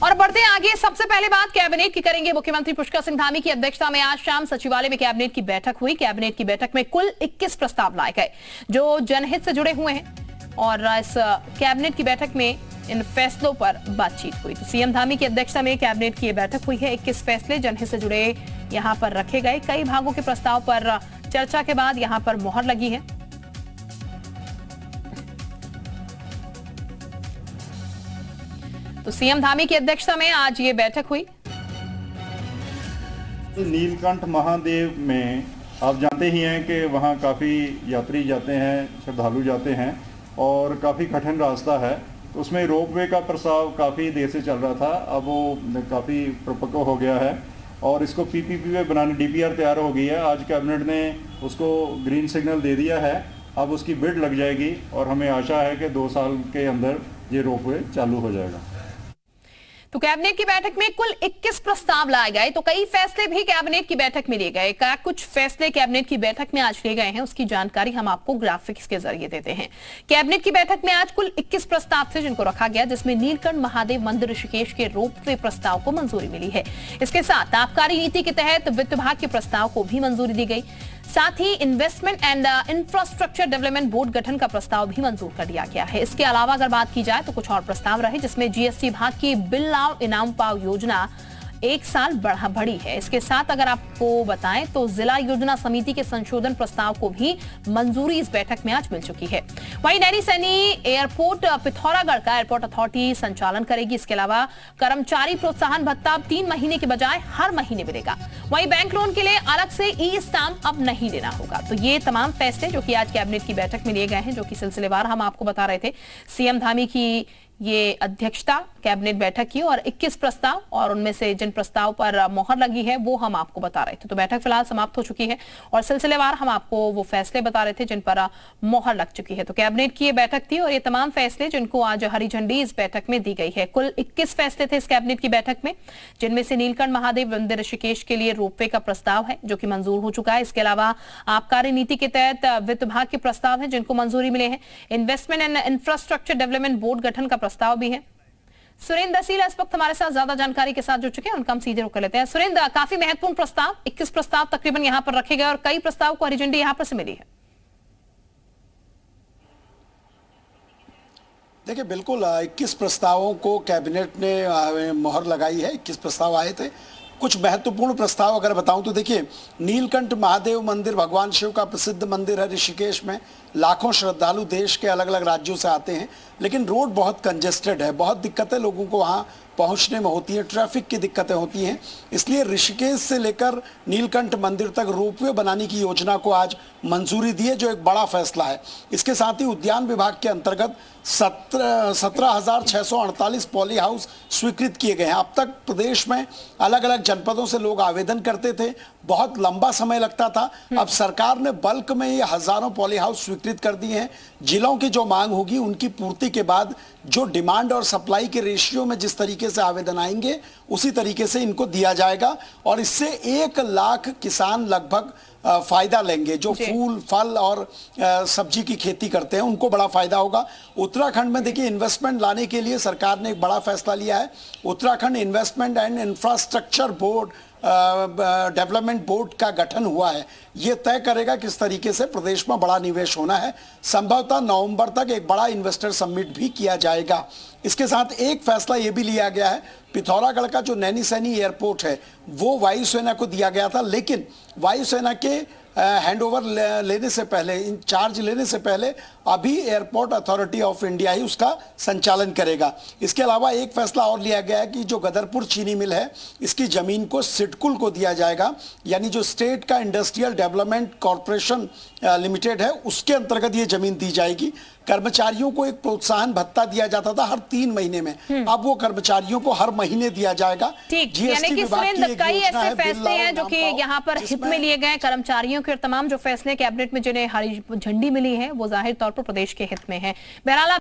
और बढ़ते हैं आगे। सबसे पहले बात कैबिनेट की करेंगे। मुख्यमंत्री पुष्कर सिंह धामी की अध्यक्षता में आज शाम सचिवालय में कैबिनेट की बैठक हुई। कैबिनेट की बैठक में कुल 21 प्रस्ताव लाए गए जो जनहित से जुड़े हुए हैं और इस कैबिनेट की बैठक में इन फैसलों पर बातचीत हुई। तो सीएम धामी की अध्यक्षता में कैबिनेट की बैठक हुई है। 21 फैसले जनहित से जुड़े यहां पर रखे गए। कई भागों के प्रस्ताव पर चर्चा के बाद यहां पर मोहर लगी है। तो सीएम धामी की अध्यक्षता में आज ये बैठक हुई। नीलकंठ महादेव में आप जानते ही हैं कि वहाँ काफ़ी यात्री जाते हैं, श्रद्धालु जाते हैं और काफ़ी कठिन रास्ता है। उसमें रोपवे का प्रस्ताव काफ़ी देर से चल रहा था, अब वो काफ़ी परिपक्व हो गया है और इसको पीपीपी में बनाने डीपीआर तैयार हो गई है। आज कैबिनेट ने उसको ग्रीन सिग्नल दे दिया है। अब उसकी बिड लग जाएगी और हमें आशा है कि 2 साल के अंदर ये रोपवे चालू हो जाएगा। तो कैबिनेट की बैठक में कुल 21 प्रस्ताव लाए गए। तो कई फैसले भी कैबिनेट की बैठक में लिए गए। कुछ फैसले कैबिनेट की बैठक में आज लिए गए हैं, उसकी जानकारी हम आपको ग्राफिक्स के जरिए देते हैं। कैबिनेट की बैठक में आज कुल 21 प्रस्ताव थे जिनको रखा गया, जिसमें नीलकंठ महादेव मंदिर ऋषिकेश के रोपवे प्रस्ताव को मंजूरी मिली है। इसके साथ आबकारी नीति के तहत वित्त विभाग के प्रस्ताव को भी मंजूरी दी गई। साथ ही investment and infrastructure development board गठन का प्रस्ताव भी मंजूर कर दिया गया है। इसके अलावा अगर बात की जाए तो कुछ और प्रस्ताव रहे, जिसमें जीएसटी विभाग की बिल लाओ इनाम पाओ योजना 1 साल बढ़ी है। इसके साथ अगर आपको बताएं तो जिला योजना समिति के संशोधन प्रस्ताव को भी मंजूरी इस बैठक में आज मिल चुकी है। वहीं नैनी सैनी एयरपोर्ट पिथौरागढ़ का एयरपोर्ट अथॉरिटी संचालन करेगी। इसके अलावा कर्मचारी प्रोत्साहन भत्ता 3 महीने के बजाय हर महीने मिलेगा। वहीं बैंक लोन के लिए अलग से ई स्टाम्प अब नहीं लेना होगा। तो ये तमाम फैसले जो कि आज कैबिनेट की बैठक में लिए गए हैं, जो कि सिलसिलेवार हम आपको बता रहे थे। सीएम धामी की ये अध्यक्षता कैबिनेट बैठक की और 21 प्रस्ताव और उनमें से जिन प्रस्ताव पर मोहर लगी है वो हम आपको बता रहे थे। तो बैठक फिलहाल समाप्त हो चुकी है और सिलसिलेवार हम आपको वो फैसले बता रहे थे जिन पर मोहर लग चुकी है। तो कैबिनेट की ये बैठक थी और ये तमाम फैसले जिनको आज हरी झंडी इस बैठक में दी गई है। कुल 21 फैसले थे इस कैबिनेट की बैठक में, जिनमें से नीलकंठ महादेव मंदिर ऋषिकेश के लिए रोपवे का प्रस्ताव है जो कि मंजूर हो चुका है। इसके अलावा आबकारी नीति के तहत वित्त विभाग के प्रस्ताव है जिनको मंजूरी मिले हैं। Investment and infrastructure development board गठन का प्रस्ताव भी है। सुरेंद्र दसीला इस वक्त हमारे साथ ज्यादा जानकारी के साथ जुड़ चुके हैं, उनका हम सीधे रुक कर लेते हैं। सुरेंद्र, काफी महत्वपूर्ण प्रस्ताव 21 प्रस्ताव तकरीबन यहां पर रखे गए और कई प्रस्ताव को हरी झंडी यहां पर से मिली है। देखिए, बिल्कुल 21 प्रस्तावों को कैबिनेट ने मोहर लगाई है। 21 प्रस्ताव आए थे। कुछ महत्वपूर्ण प्रस्ताव अगर बताऊं तो देखिए, नीलकंठ महादेव मंदिर भगवान शिव का प्रसिद्ध मंदिर है ऋषिकेश में। लाखों श्रद्धालु देश के अलग अलग राज्यों से आते हैं, लेकिन रोड बहुत कंजेस्टेड है, बहुत दिक्कतें लोगों को वहाँ पहुँचने में होती हैं, ट्रैफिक की दिक्कतें होती हैं। इसलिए ऋषिकेश से लेकर नीलकंठ मंदिर तक रोपवे बनाने की योजना को आज मंजूरी दी है, जो एक बड़ा फैसला है। इसके साथ ही उद्यान विभाग के अंतर्गत 17,648 पॉली हाउस स्वीकृत किए गए हैं। अब तक प्रदेश में अलग अलग जनपदों से लोग आवेदन करते थे, बहुत लंबा समय लगता था। अब सरकार ने बल्क में ये हजारों पॉली हाउस स्वीकृत कर दिए हैं। जिलों की जो मांग होगी उनकी पूर्ति के बाद जो डिमांड और सप्लाई के रेशियो में जिस तरीके से आवेदन आएंगे उसी तरीके से इनको दिया जाएगा और इससे 1 लाख किसान लगभग फायदा लेंगे। जो फूल फल और सब्जी की खेती करते हैं उनको बड़ा फायदा होगा। उत्तराखंड में देखिए, इन्वेस्टमेंट लाने के लिए सरकार ने एक बड़ा फैसला लिया है। Uttarakhand investment and infrastructure board development board का गठन हुआ है। ये तय करेगा किस तरीके से प्रदेश में बड़ा निवेश होना है। संभवतः नवंबर तक एक बड़ा इन्वेस्टर समिट भी किया जाएगा। इसके साथ एक फैसला ये भी लिया गया है, पिथौरागढ़ का जो नैनी सैनी एयरपोर्ट है वो वायुसेना को दिया गया था, लेकिन वायुसेना के हैंडओवर लेने से पहले, इंचार्ज लेने से पहले अभी एयरपोर्ट अथॉरिटी ऑफ इंडिया ही उसका संचालन करेगा। इसके अलावा एक फैसला और लिया गया है कि जो गदरपुर चीनी मिल है इसकी जमीन को सिडकुल को दिया जाएगा, यानी जो स्टेट का इंडस्ट्रियल डेवलपमेंट कॉरपोरेशन लिमिटेड है उसके अंतर्गत ये जमीन दी जाएगी। कर्मचारियों को एक प्रोत्साहन भत्ता दिया जाता था हर 3 महीने में, अब वो कर्मचारियों को हर महीने दिया जाएगा। यानी कि सुरेंद्र, कई ऐसे फैसले हैं जो कि यहाँ पर हित में लिए गए कर्मचारियों के, और तमाम जो फैसले कैबिनेट में जिन्हें हरी झंडी मिली है वो जाहिर तौर पर प्रदेश के हित में है। बहरहाल